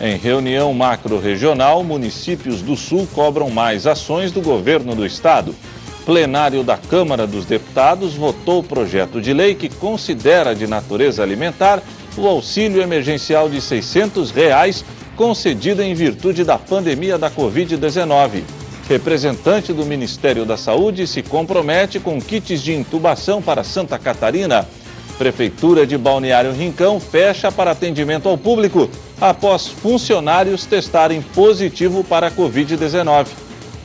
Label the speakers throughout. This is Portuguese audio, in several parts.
Speaker 1: Em reunião macro-regional, municípios do Sul cobram mais ações do governo do estado. Plenário da Câmara dos Deputados votou o projeto de lei que considera de natureza alimentar o auxílio emergencial de R$ 600 concedido em virtude da pandemia da Covid-19. Representante do Ministério da Saúde se compromete com kits de intubação para Santa Catarina. Prefeitura de Balneário Rincão fecha para atendimento ao público após funcionários testarem positivo para a Covid-19.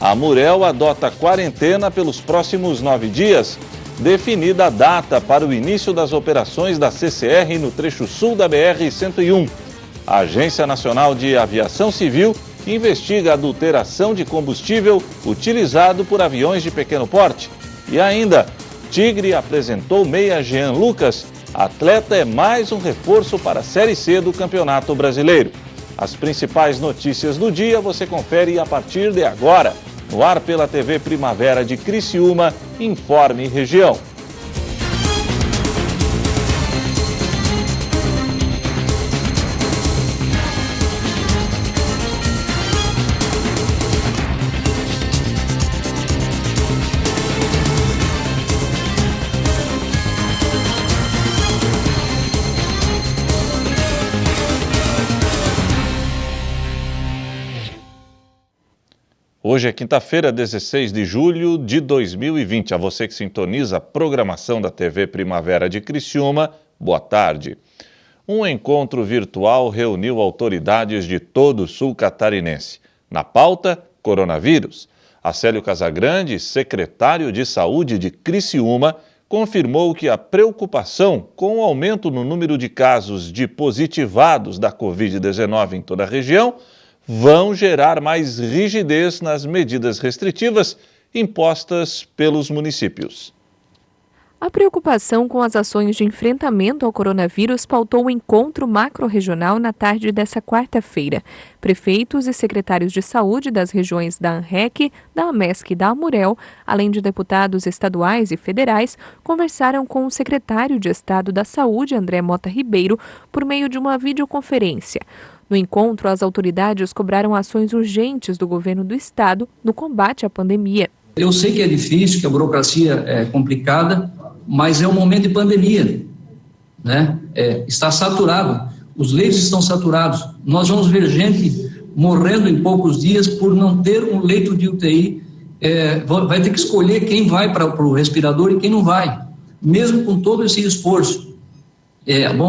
Speaker 1: A Murel adota quarentena pelos próximos 9 dias. Definida a data para o início das operações da CCR no trecho sul da BR-101. A Agência Nacional de Aviação Civil investiga a adulteração de combustível utilizado por aviões de pequeno porte. E ainda, Tigre apresentou meia Jean Lucas. Atleta é mais um reforço para a Série C do Campeonato Brasileiro. As principais notícias do dia você confere a partir de agora. No ar pela TV Primavera de Criciúma, Informe Região. Hoje é quinta-feira, 16 de julho de 2020. A você que sintoniza a programação da TV Primavera de Criciúma, boa tarde. Um encontro virtual reuniu autoridades de todo o sul catarinense. Na pauta, coronavírus. Acélio Casagrande, secretário de Saúde de Criciúma, confirmou que a preocupação com o aumento no número de casos de positivados da Covid-19 em toda a região vão gerar mais rigidez nas medidas restritivas impostas pelos municípios.
Speaker 2: A preocupação com as ações de enfrentamento ao coronavírus pautou o encontro macro-regional na tarde dessa quarta-feira. Prefeitos e secretários de saúde das regiões da ANREC, da AMESC e da AMUREL, além de deputados estaduais e federais, conversaram com o secretário de Estado da Saúde, André Mota Ribeiro, por meio de uma videoconferência. No encontro, as autoridades cobraram ações urgentes do governo do estado no combate à pandemia.
Speaker 3: Eu sei que é difícil, que a burocracia é complicada, mas é um momento de pandemia, né? Está saturado, os leitos estão saturados. Nós vamos ver gente morrendo em poucos dias por não ter um leito de UTI. Vai ter que escolher quem vai para o respirador e quem não vai, mesmo com todo esse esforço.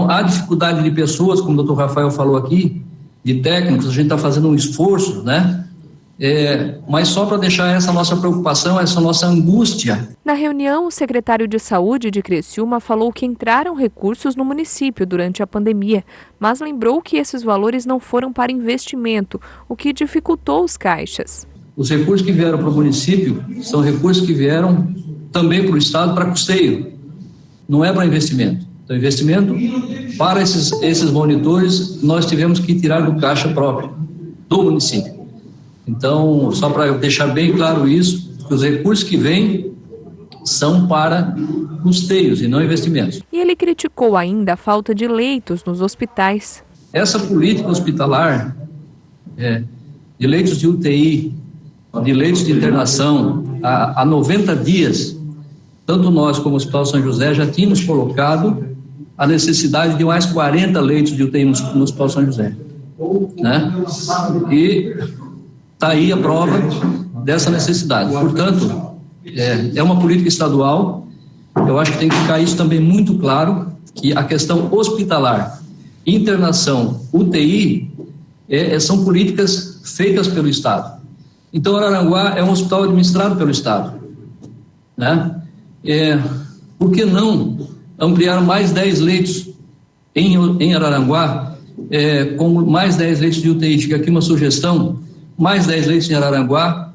Speaker 3: Há dificuldade de pessoas, como o doutor Rafael falou aqui, de técnicos, a gente está fazendo um esforço, né? Mas só para deixar essa nossa preocupação, essa nossa angústia.
Speaker 2: Na reunião, o secretário de Saúde de Criciúma falou que entraram recursos no município durante a pandemia, mas lembrou que esses valores não foram para investimento, o que dificultou os caixas.
Speaker 3: Os recursos que vieram para o município são recursos que vieram também para o estado para custeio, não é para investimento. Então, investimento para esses monitores, nós tivemos que tirar do caixa próprio do município. Então, só para eu deixar bem claro isso, que os recursos que vêm são para custeios e não investimentos.
Speaker 2: E ele criticou ainda a falta de leitos nos hospitais.
Speaker 3: Essa política hospitalar, de leitos de UTI, de leitos de internação, há 90 dias, tanto nós como o Hospital São José já tínhamos colocado a necessidade de mais 40 leitos de UTI no Hospital São José, né? E está aí a prova dessa necessidade. Portanto, é uma política estadual. Eu acho que tem que ficar isso também muito claro, que a questão hospitalar, internação, UTI, são políticas feitas pelo Estado. Então, Araranguá é um hospital administrado pelo Estado, né? Por que não ampliar mais 10 leitos em Araranguá, com mais 10 leitos de UTI? Fica aqui uma sugestão, mais 10 leitos em Araranguá,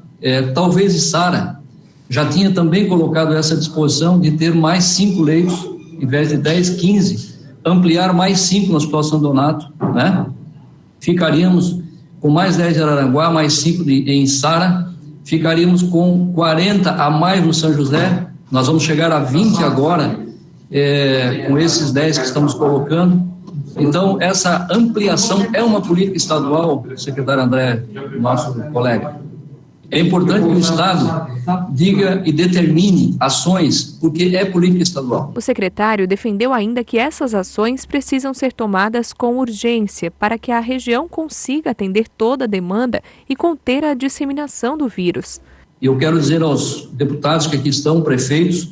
Speaker 3: talvez Içara já tinha também colocado essa disposição de ter mais 5 leitos, em vez de 10, 15, ampliar mais 5 no Hospital São Donato, né? Ficaríamos com mais 10 em Araranguá, mais 5 em Içara, ficaríamos com 40 a mais no São José. Nós vamos chegar a 20 agora, com esses 10 que estamos colocando, Então, essa ampliação é uma política estadual, secretário André, nosso colega. É importante que o Estado diga e determine ações, porque é política estadual.
Speaker 2: O secretário defendeu ainda que essas ações precisam ser tomadas com urgência para que a região consiga atender toda a demanda e conter a disseminação do vírus.
Speaker 3: Eu quero dizer aos deputados que aqui estão, prefeitos,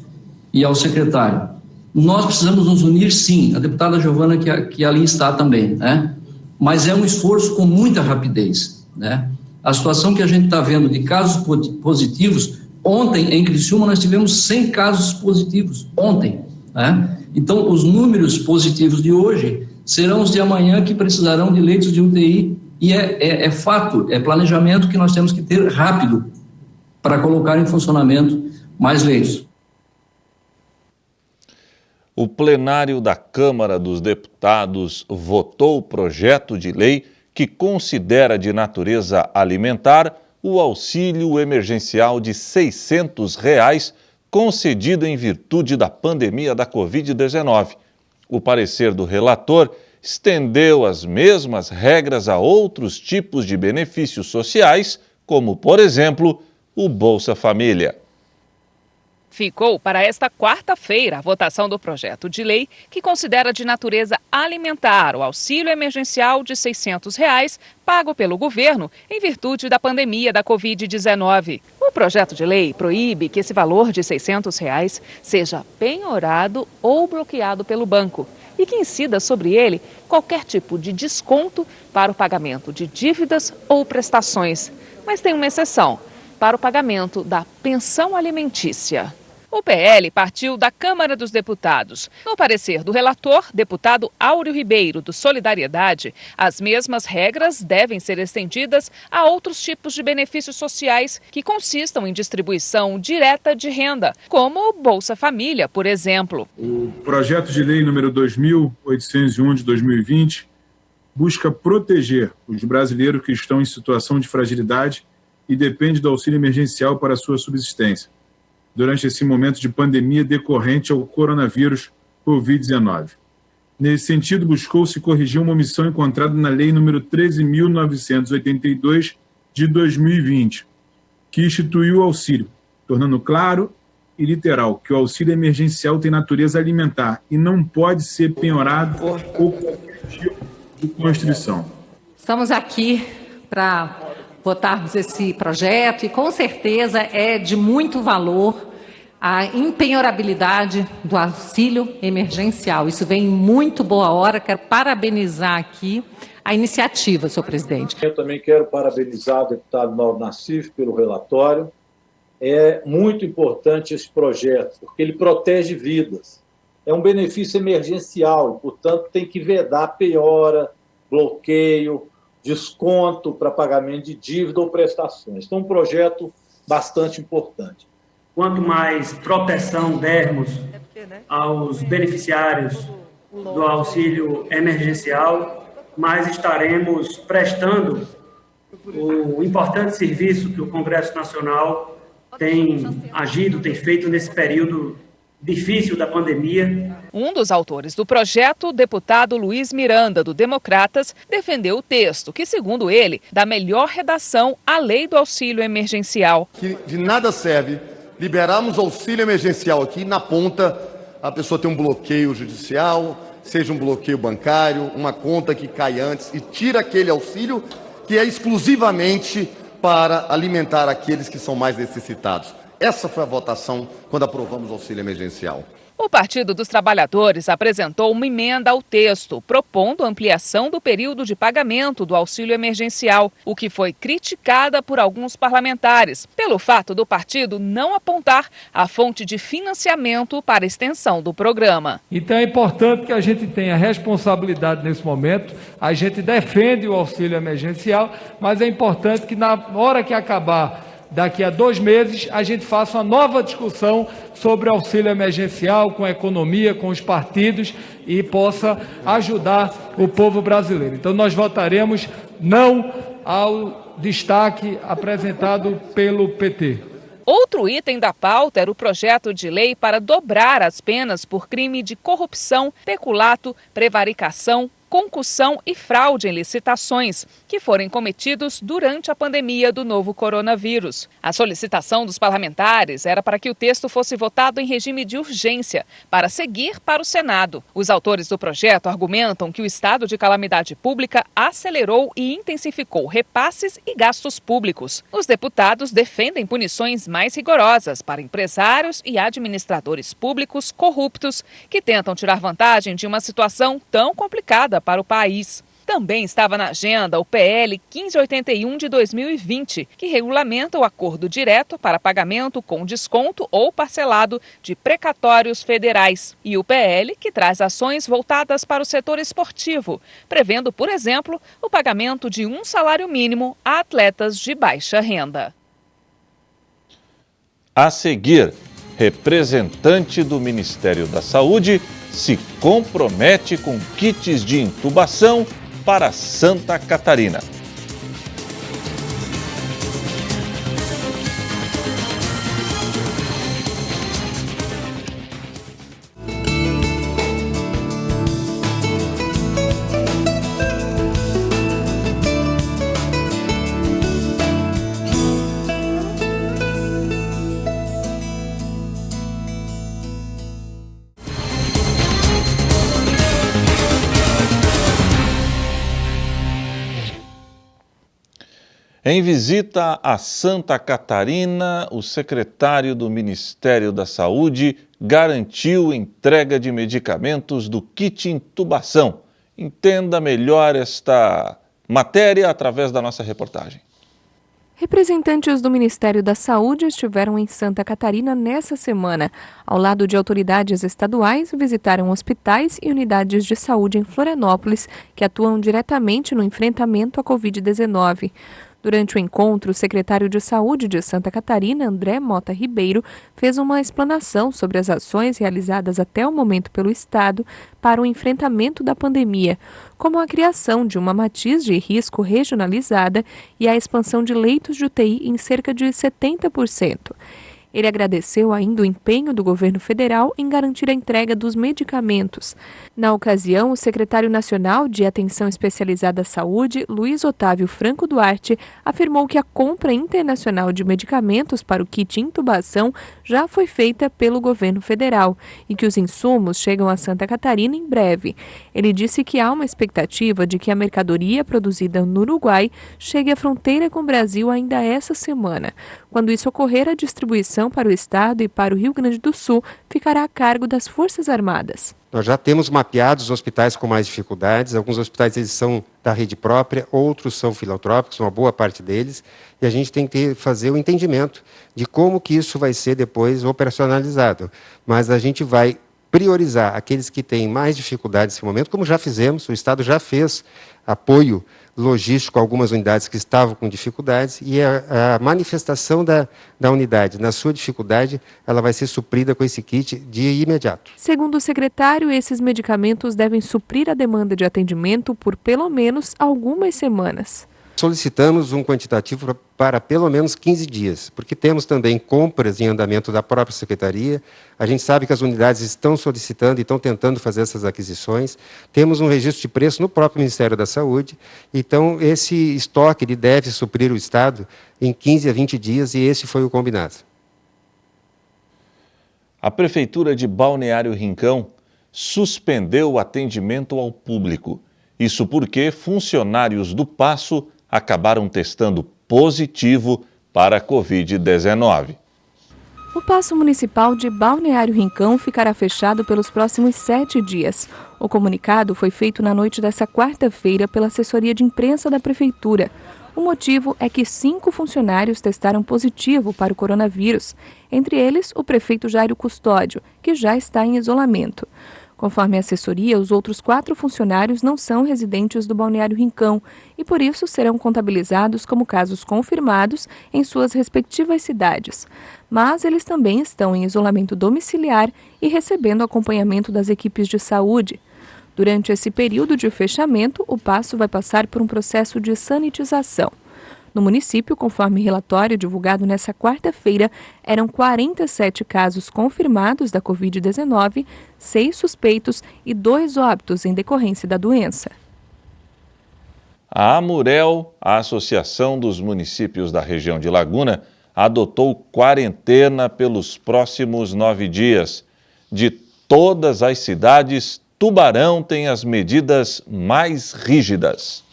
Speaker 3: e ao secretário, nós precisamos nos unir, sim, a deputada Giovana que ali está também, né? Mas é um esforço com muita rapidez, né? A situação que a gente está vendo de casos positivos, ontem em Criciúma nós tivemos 100 casos positivos, ontem, né? Então os números positivos de hoje serão os de amanhã que precisarão de leitos de UTI e é fato, é planejamento que nós temos que ter rápido para colocar em funcionamento mais leitos.
Speaker 1: O plenário da Câmara dos Deputados votou o projeto de lei que considera de natureza alimentar o auxílio emergencial de R$ 600 concedido em virtude da pandemia da Covid-19. O parecer do relator estendeu as mesmas regras a outros tipos de benefícios sociais, como, por exemplo, o Bolsa Família.
Speaker 4: Ficou para esta quarta-feira a votação do projeto de lei que considera de natureza alimentar o auxílio emergencial de R$ 600 pago pelo governo em virtude da pandemia da Covid-19. O projeto de lei proíbe que esse valor de R$ 600 seja penhorado ou bloqueado pelo banco e que incida sobre ele qualquer tipo de desconto para o pagamento de dívidas ou prestações. Mas tem uma exceção, para o pagamento da pensão alimentícia. O PL partiu da Câmara dos Deputados. No parecer do relator, deputado Áureo Ribeiro, do Solidariedade, as mesmas regras devem ser estendidas a outros tipos de benefícios sociais que consistam em distribuição direta de renda, como o Bolsa Família, por exemplo.
Speaker 5: O projeto de lei número 2.801 de 2020 busca proteger os brasileiros que estão em situação de fragilidade e dependem do auxílio emergencial para a sua subsistência, durante esse momento de pandemia decorrente ao coronavírus Covid-19. Nesse sentido, buscou-se corrigir uma omissão encontrada na Lei nº 13.982, de 2020, que instituiu o auxílio, tornando claro e literal que o auxílio emergencial tem natureza alimentar e não pode ser penhorado ou qualquer tipo de constrição.
Speaker 6: Estamos aqui para votarmos esse projeto e com certeza é de muito valor a impenhorabilidade do auxílio emergencial. Isso vem em muito boa hora, quero parabenizar aqui a iniciativa, senhor presidente.
Speaker 7: Eu também quero parabenizar o deputado Mauro Nassif pelo relatório. É muito importante esse projeto, porque ele protege vidas. É um benefício emergencial e, portanto, tem que vedar penhora, bloqueio, desconto para pagamento de dívida ou prestações. Então, um projeto bastante importante.
Speaker 8: Quanto mais proteção dermos aos beneficiários do auxílio emergencial, mais estaremos prestando o importante serviço que o Congresso Nacional tem agido, tem feito nesse período difícil da pandemia.
Speaker 4: Um dos autores do projeto, o deputado Luiz Miranda, do Democratas, defendeu o texto, que, segundo ele, dá melhor redação à lei do auxílio emergencial.
Speaker 9: Que de nada serve liberarmos auxílio emergencial aqui, na ponta a pessoa tem um bloqueio judicial, seja um bloqueio bancário, uma conta que cai antes e tira aquele auxílio que é exclusivamente para alimentar aqueles que são mais necessitados. Essa foi a votação quando aprovamos o auxílio emergencial.
Speaker 4: O Partido dos Trabalhadores apresentou uma emenda ao texto, propondo ampliação do período de pagamento do auxílio emergencial, o que foi criticada por alguns parlamentares, pelo fato do partido não apontar a fonte de financiamento para a extensão do programa.
Speaker 10: Então é importante que a gente tenha responsabilidade nesse momento, a gente defende o auxílio emergencial, mas é importante que na hora que acabar, daqui a 2 meses, a gente faça uma nova discussão sobre auxílio emergencial, com a economia, com os partidos e possa ajudar o povo brasileiro. Então nós votaremos não ao destaque apresentado pelo PT.
Speaker 4: Outro item da pauta era o projeto de lei para dobrar as penas por crime de corrupção, peculato, prevaricação, concussão e fraude em licitações, que foram cometidos durante a pandemia do novo coronavírus. A solicitação dos parlamentares era para que o texto fosse votado em regime de urgência, para seguir para o Senado. Os autores do projeto argumentam que o estado de calamidade pública acelerou e intensificou repasses e gastos públicos. Os deputados defendem punições mais rigorosas para empresários e administradores públicos corruptos que tentam tirar vantagem de uma situação tão complicada para o país. Também estava na agenda o PL 1581 de 2020, que regulamenta o acordo direto para pagamento com desconto ou parcelado de precatórios federais. E o PL que traz ações voltadas para o setor esportivo, prevendo, por exemplo, o pagamento de um salário mínimo a atletas de baixa renda.
Speaker 1: A seguir, representante do Ministério da Saúde se compromete com kits de intubação para Santa Catarina. Em visita a Santa Catarina, o secretário do Ministério da Saúde garantiu entrega de medicamentos do kit intubação. Entenda melhor esta matéria através da nossa reportagem.
Speaker 2: Representantes do Ministério da Saúde estiveram em Santa Catarina nessa semana. Ao lado de autoridades estaduais, visitaram hospitais e unidades de saúde em Florianópolis, que atuam diretamente no enfrentamento à Covid-19. Durante o encontro, o secretário de Saúde de Santa Catarina, André Mota Ribeiro, fez uma explanação sobre as ações realizadas até o momento pelo Estado para o enfrentamento da pandemia, como a criação de uma matriz de risco regionalizada e a expansão de leitos de UTI em cerca de 70%. Ele agradeceu ainda o empenho do governo federal em garantir a entrega dos medicamentos. Na ocasião, o secretário nacional de Atenção Especializada à Saúde, Luiz Otávio Franco Duarte, afirmou que a compra internacional de medicamentos para o kit intubação já foi feita pelo governo federal e que os insumos chegam a Santa Catarina em breve. Ele disse que há uma expectativa de que a mercadoria produzida no Uruguai chegue à fronteira com o Brasil ainda essa semana. Quando isso ocorrer, a distribuição para o Estado e para o Rio Grande do Sul ficará a cargo das Forças Armadas.
Speaker 11: Nós já temos mapeados os hospitais com mais dificuldades. Alguns hospitais eles são da rede própria, outros são filantrópicos, uma boa parte deles. E a gente tem que fazer o entendimento de como que isso vai ser depois operacionalizado. Mas a gente vai priorizar aqueles que têm mais dificuldades nesse momento, como já fizemos, o Estado já fez apoio logístico a algumas unidades que estavam com dificuldades e a manifestação da unidade na sua dificuldade, ela vai ser suprida com esse kit de imediato.
Speaker 2: Segundo o secretário, esses medicamentos devem suprir a demanda de atendimento por pelo menos algumas semanas.
Speaker 11: Solicitamos um quantitativo para pelo menos 15 dias, porque temos também compras em andamento da própria Secretaria. A gente sabe que as unidades estão solicitando e estão tentando fazer essas aquisições. Temos um registro de preço no próprio Ministério da Saúde. Então, esse estoque ele deve suprir o Estado em 15 a 20 dias e esse foi o combinado.
Speaker 1: A Prefeitura de Balneário Rincão suspendeu o atendimento ao público. Isso porque funcionários do Paço acabaram testando positivo para a Covid-19.
Speaker 2: O Paço Municipal de Balneário Rincão ficará fechado pelos próximos 7 dias. O comunicado foi feito na noite desta quarta-feira pela assessoria de imprensa da Prefeitura. O motivo é que 5 funcionários testaram positivo para o coronavírus, entre eles o prefeito Jairo Custódio, que já está em isolamento. Conforme a assessoria, os outros 4 funcionários não são residentes do Balneário Rincão e, por isso, serão contabilizados como casos confirmados em suas respectivas cidades. Mas eles também estão em isolamento domiciliar e recebendo acompanhamento das equipes de saúde. Durante esse período de fechamento, o Paço vai passar por um processo de sanitização. No município, conforme relatório divulgado nesta quarta-feira, eram 47 casos confirmados da Covid-19, 6 suspeitos e 2 óbitos em decorrência da doença.
Speaker 1: A AMUREL, a Associação dos Municípios da Região de Laguna, adotou quarentena pelos próximos 9 dias. De todas as cidades, Tubarão tem as medidas mais rígidas.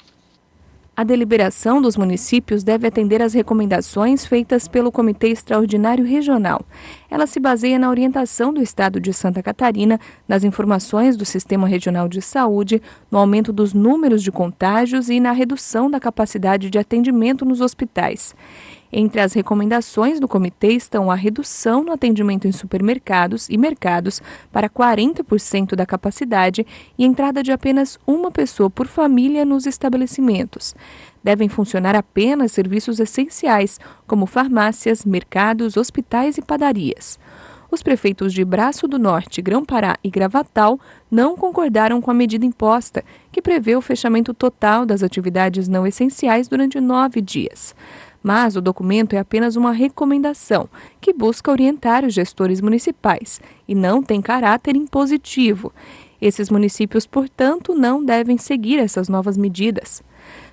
Speaker 2: A deliberação dos municípios deve atender às recomendações feitas pelo Comitê Extraordinário Regional. Ela se baseia na orientação do Estado de Santa Catarina, nas informações do Sistema Regional de Saúde, no aumento dos números de contágios e na redução da capacidade de atendimento nos hospitais. Entre as recomendações do comitê estão a redução no atendimento em supermercados e mercados para 40% da capacidade e entrada de apenas uma pessoa por família nos estabelecimentos. Devem funcionar apenas serviços essenciais, como farmácias, mercados, hospitais e padarias. Os prefeitos de Braço do Norte, Grão-Pará e Gravatal não concordaram com a medida imposta, que prevê o fechamento total das atividades não essenciais durante 9 dias. Mas o documento é apenas uma recomendação que busca orientar os gestores municipais e não tem caráter impositivo. Esses municípios, portanto, não devem seguir essas novas medidas.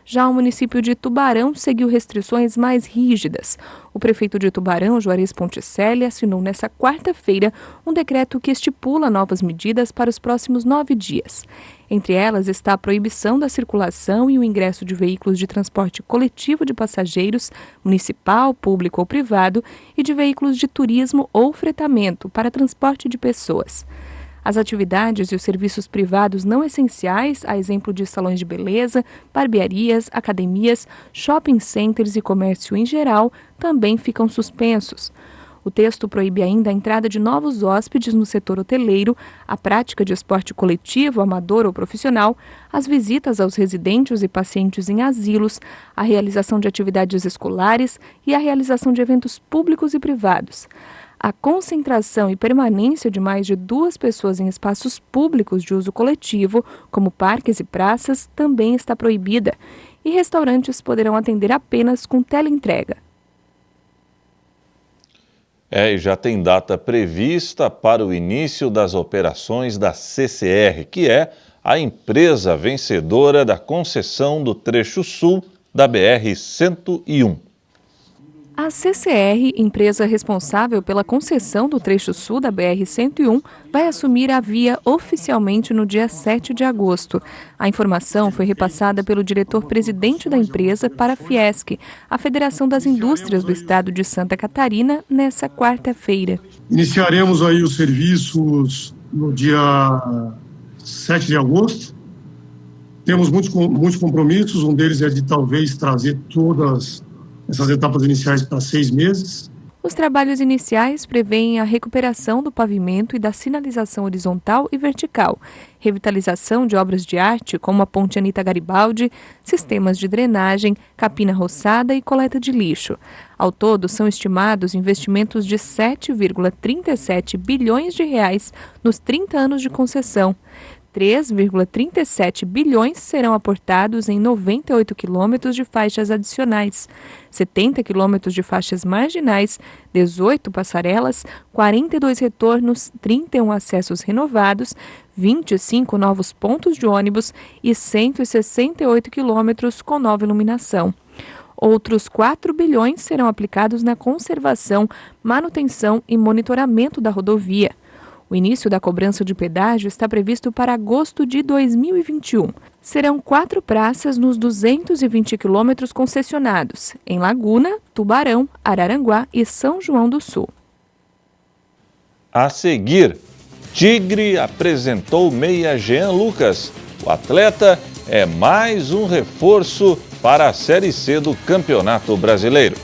Speaker 2: Já o município de Tubarão seguiu restrições mais rígidas. O prefeito de Tubarão, Juarez Ponticelli, assinou nesta quarta-feira um decreto que estipula novas medidas para os próximos 9 dias. Entre elas está a proibição da circulação e o ingresso de veículos de transporte coletivo de passageiros, municipal, público ou privado, e de veículos de turismo ou fretamento para transporte de pessoas. As atividades e os serviços privados não essenciais, a exemplo de salões de beleza, barbearias, academias, shopping centers e comércio em geral, também ficam suspensos. O texto proíbe ainda a entrada de novos hóspedes no setor hoteleiro, a prática de esporte coletivo, amador ou profissional, as visitas aos residentes e pacientes em asilos, a realização de atividades escolares e a realização de eventos públicos e privados. A concentração e permanência de mais de 2 pessoas em espaços públicos de uso coletivo, como parques e praças, também está proibida, e restaurantes poderão atender apenas com teleentrega.
Speaker 1: E já tem data prevista para o início das operações da CCR, que é a empresa vencedora da concessão do trecho sul da BR-101.
Speaker 2: A CCR, empresa responsável pela concessão do trecho sul da BR-101, vai assumir a via oficialmente no dia 7 de agosto. A informação foi repassada pelo diretor-presidente da empresa para a Fiesc, a Federação das Indústrias do Estado de Santa Catarina, nessa quarta-feira.
Speaker 12: Iniciaremos aí os serviços no dia 7 de agosto. Temos muitos compromissos, um deles é de talvez trazer todas essas etapas iniciais para 6 meses.
Speaker 2: Os trabalhos iniciais prevêem a recuperação do pavimento e da sinalização horizontal e vertical, revitalização de obras de arte como a Ponte Anita Garibaldi, sistemas de drenagem, capina roçada e coleta de lixo. Ao todo, são estimados investimentos de 7,37 bilhões de reais nos 30 anos de concessão. 3,37 bilhões serão aportados em 98 quilômetros de faixas adicionais, 70 quilômetros de faixas marginais, 18 passarelas, 42 retornos, 31 acessos renovados, 25 novos pontos de ônibus e 168 quilômetros com nova iluminação. Outros 4 bilhões serão aplicados na conservação, manutenção e monitoramento da rodovia. O início da cobrança de pedágio está previsto para agosto de 2021. Serão 4 praças nos 220 quilômetros concessionados, em Laguna, Tubarão, Araranguá e São João do Sul.
Speaker 1: A seguir, Tigre apresentou meia Jean Lucas. O atleta é mais um reforço para a Série C do Campeonato Brasileiro.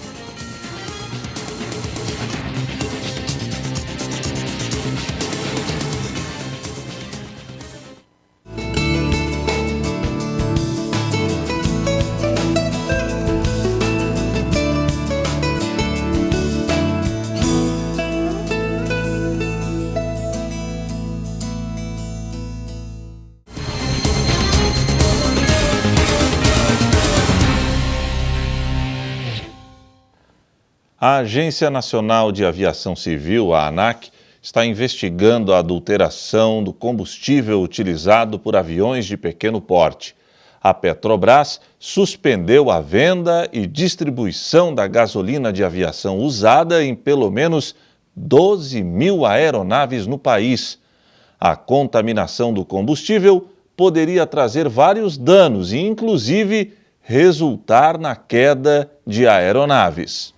Speaker 1: A Agência Nacional de Aviação Civil, a ANAC, está investigando a adulteração do combustível utilizado por aviões de pequeno porte. A Petrobras suspendeu a venda e distribuição da gasolina de aviação usada em pelo menos 12 mil aeronaves no país. A contaminação do combustível poderia trazer vários danos e, inclusive, resultar na queda de aeronaves.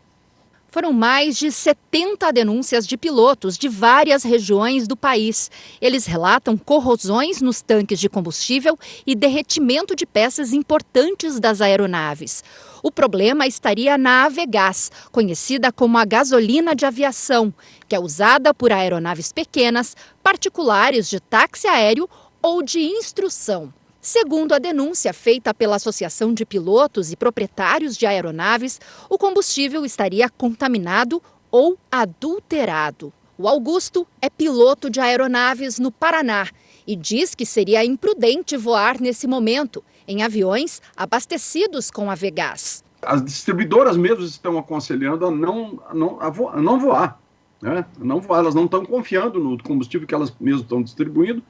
Speaker 13: Foram mais de 70 denúncias de pilotos de várias regiões do país. Eles relatam corrosões nos tanques de combustível e derretimento de peças importantes das aeronaves. O problema estaria na Avegás, conhecida como a gasolina de aviação, que é usada por aeronaves pequenas, particulares de táxi aéreo ou de instrução. Segundo a denúncia feita pela Associação de Pilotos e Proprietários de Aeronaves, o combustível estaria contaminado ou adulterado. O Augusto é piloto de aeronaves no Paraná e diz que seria imprudente voar nesse momento em aviões abastecidos com Avegás.
Speaker 14: As distribuidoras mesmo estão aconselhando a não voar, né? Não voar, elas não estão confiando no combustível que elas mesmas estão distribuindo,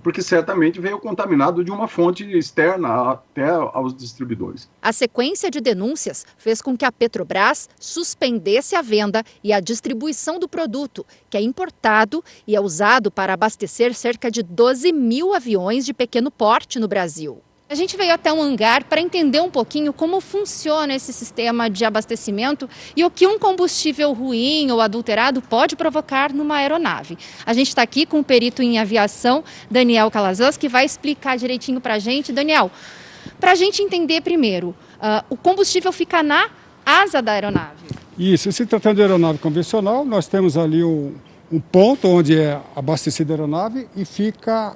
Speaker 14: porque certamente veio contaminado de uma fonte externa até aos distribuidores.
Speaker 13: A sequência de denúncias fez com que a Petrobras suspendesse a venda e a distribuição do produto, que é importado e é usado para abastecer cerca de 12 mil aviões de pequeno porte no Brasil. A gente veio até um hangar para entender um pouquinho como funciona esse sistema de abastecimento e o que um combustível ruim ou adulterado pode provocar numa aeronave. A gente está aqui com o perito em aviação, Daniel Calazans, que vai explicar direitinho para a gente. Daniel, para a gente entender primeiro, o combustível fica na asa da aeronave.
Speaker 15: Isso, se tratando de aeronave convencional, nós temos ali um ponto onde é abastecida a aeronave e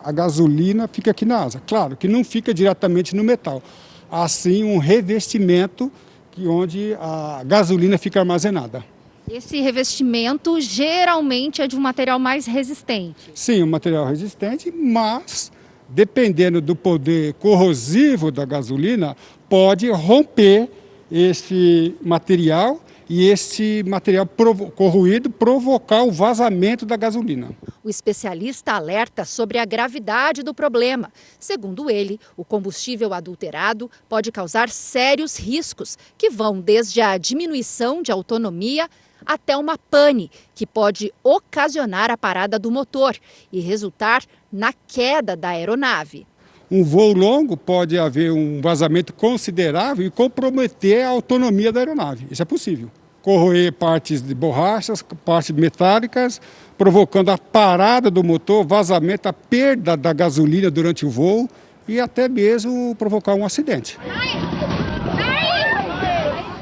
Speaker 15: a gasolina fica aqui na asa. Claro que não fica diretamente no metal. Há sim um revestimento onde a gasolina fica armazenada.
Speaker 13: Esse revestimento geralmente é de um material mais resistente.
Speaker 15: Sim, um material resistente, mas dependendo do poder corrosivo da gasolina, pode romper esse material e esse material corroído provocar o vazamento da gasolina.
Speaker 13: O especialista alerta sobre a gravidade do problema. Segundo ele, o combustível adulterado pode causar sérios riscos, que vão desde a diminuição de autonomia até uma pane, que pode ocasionar a parada do motor e resultar na queda da aeronave.
Speaker 15: Um voo longo pode haver um vazamento considerável e comprometer a autonomia da aeronave. Isso é possível. Corroer partes de borrachas, partes metálicas, provocando a parada do motor, vazamento, a perda da gasolina durante o voo e até mesmo provocar um acidente.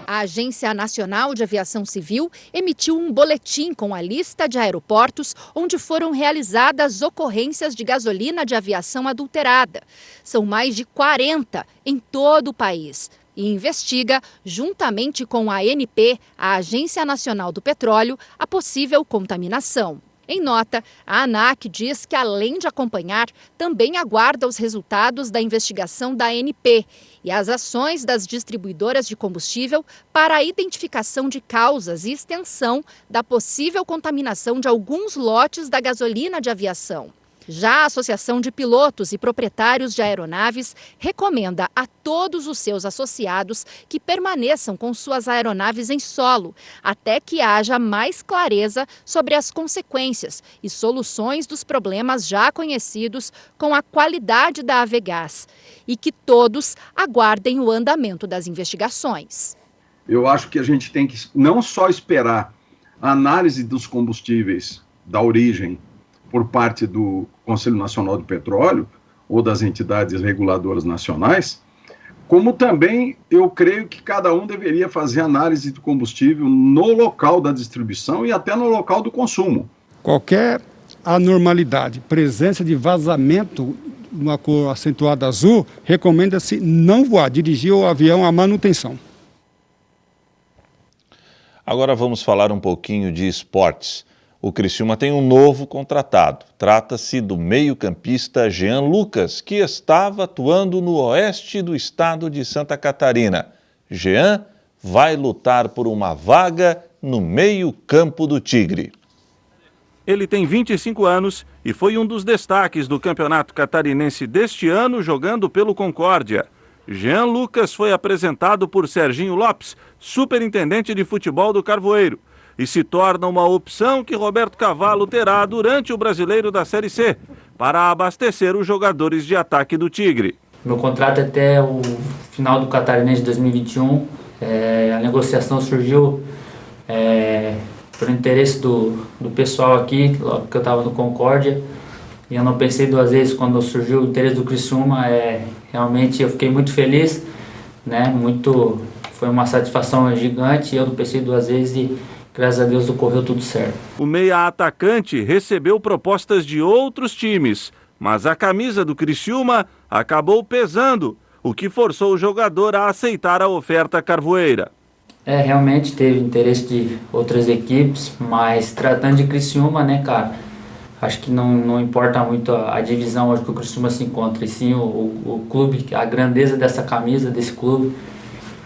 Speaker 13: A Agência Nacional de Aviação Civil emitiu um boletim com a lista de aeroportos onde foram realizadas ocorrências de gasolina de aviação adulterada. São mais de 40 em todo o país. E investiga, juntamente com a ANP, a Agência Nacional do Petróleo, a possível contaminação. Em nota, a ANAC diz que, além de acompanhar, também aguarda os resultados da investigação da ANP e as ações das distribuidoras de combustível para a identificação de causas e extensão da possível contaminação de alguns lotes da gasolina de aviação. Já a Associação de Pilotos e Proprietários de Aeronaves recomenda a todos os seus associados que permaneçam com suas aeronaves em solo, até que haja mais clareza sobre as consequências e soluções dos problemas já conhecidos com a qualidade da Avegás, e que todos aguardem o andamento das investigações.
Speaker 14: Eu acho que a gente tem que não só esperar a análise dos combustíveis da origem por parte do Conselho Nacional do Petróleo ou das entidades reguladoras nacionais, como também eu creio que cada um deveria fazer análise do combustível no local da distribuição e até no local do consumo.
Speaker 15: Qualquer anormalidade, presença de vazamento numa cor acentuada azul, recomenda-se não voar, dirigir o avião à manutenção.
Speaker 1: Agora vamos falar um pouquinho de esportes. O Criciúma tem um novo contratado. Trata-se do meio-campista Jean Lucas, que estava atuando no oeste do estado de Santa Catarina. Jean vai lutar por uma vaga no meio-campo do Tigre.
Speaker 16: Ele tem 25 anos e foi um dos destaques do Campeonato Catarinense deste ano, jogando pelo Concórdia. Jean Lucas foi apresentado por Serginho Lopes, superintendente de futebol do Carvoeiro, e se torna uma opção que Roberto Cavalo terá durante o Brasileiro da Série C, para abastecer os jogadores de ataque do Tigre.
Speaker 17: Meu contrato é até o final do Catarinense de 2021. A negociação surgiu por interesse do pessoal aqui, logo que eu estava no Concórdia, e eu não pensei duas vezes quando surgiu o interesse do Criciúma. Realmente eu fiquei muito feliz, né? Foi uma satisfação gigante, eu não pensei duas vezes e graças a Deus ocorreu tudo certo.
Speaker 16: O meia-atacante recebeu propostas de outros times, mas a camisa do Criciúma acabou pesando, o que forçou o jogador a aceitar a oferta carvoeira.
Speaker 17: Realmente teve interesse de outras equipes, mas tratando de Criciúma, né, cara, acho que não importa muito a divisão onde que o Criciúma se encontra, e sim o clube, a grandeza dessa camisa, desse clube.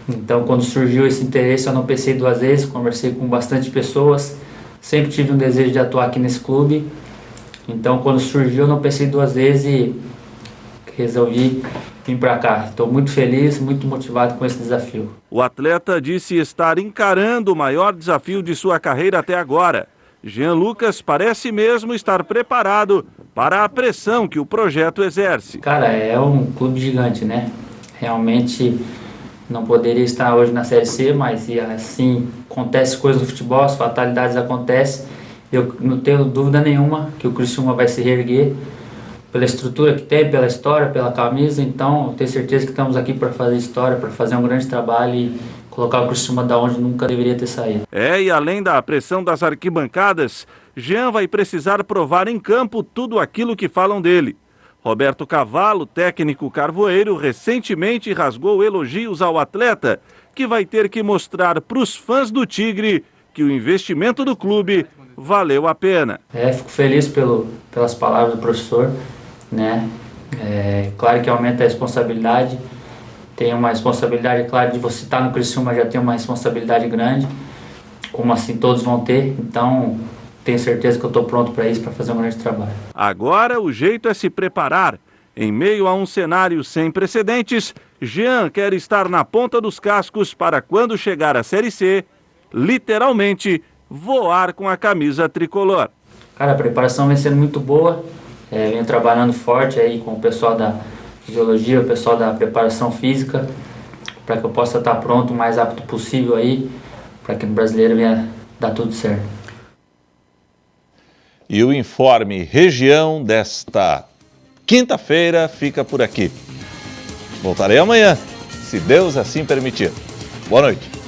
Speaker 17: Então, quando surgiu esse interesse, eu não pensei duas vezes, conversei com bastante pessoas, sempre tive um desejo de atuar aqui nesse clube. Então, quando surgiu, eu não pensei duas vezes e resolvi vir para cá. Estou muito feliz, muito motivado com esse desafio.
Speaker 16: O atleta disse estar encarando o maior desafio de sua carreira até agora. Jean Lucas parece mesmo estar preparado para a pressão que o projeto exerce.
Speaker 17: Cara, é um clube gigante, né? Realmente não poderia estar hoje na Série C, mas assim, acontece coisas no futebol, as fatalidades acontecem. Eu não tenho dúvida nenhuma que o Criciúma vai se reerguer pela estrutura que tem, pela história, pela camisa. Então, eu tenho certeza que estamos aqui para fazer história, para fazer um grande trabalho e colocar o Criciúma da onde nunca deveria ter saído.
Speaker 16: E além da pressão das arquibancadas, Jean vai precisar provar em campo tudo aquilo que falam dele. Roberto Cavalo, técnico carvoeiro, recentemente rasgou elogios ao atleta, que vai ter que mostrar para os fãs do Tigre que o investimento do clube valeu a pena.
Speaker 17: Fico feliz pelas palavras do professor, né? Claro que aumenta a responsabilidade, tem uma responsabilidade, claro, de você estar no Criciúma já tem uma responsabilidade grande, como assim todos vão ter, então tenho certeza que eu estou pronto para isso, para fazer um grande trabalho.
Speaker 16: Agora o jeito é se preparar. Em meio a um cenário sem precedentes, Jean quer estar na ponta dos cascos para quando chegar à Série C, literalmente voar com a camisa tricolor.
Speaker 17: Cara, a preparação vem sendo muito boa, venho trabalhando forte aí com o pessoal da fisiologia, o pessoal da preparação física, para que eu possa estar pronto o mais rápido possível aí, para que no Brasileiro venha dar tudo certo.
Speaker 1: E o Informe Região desta quinta-feira fica por aqui. Voltarei amanhã, se Deus assim permitir. Boa noite.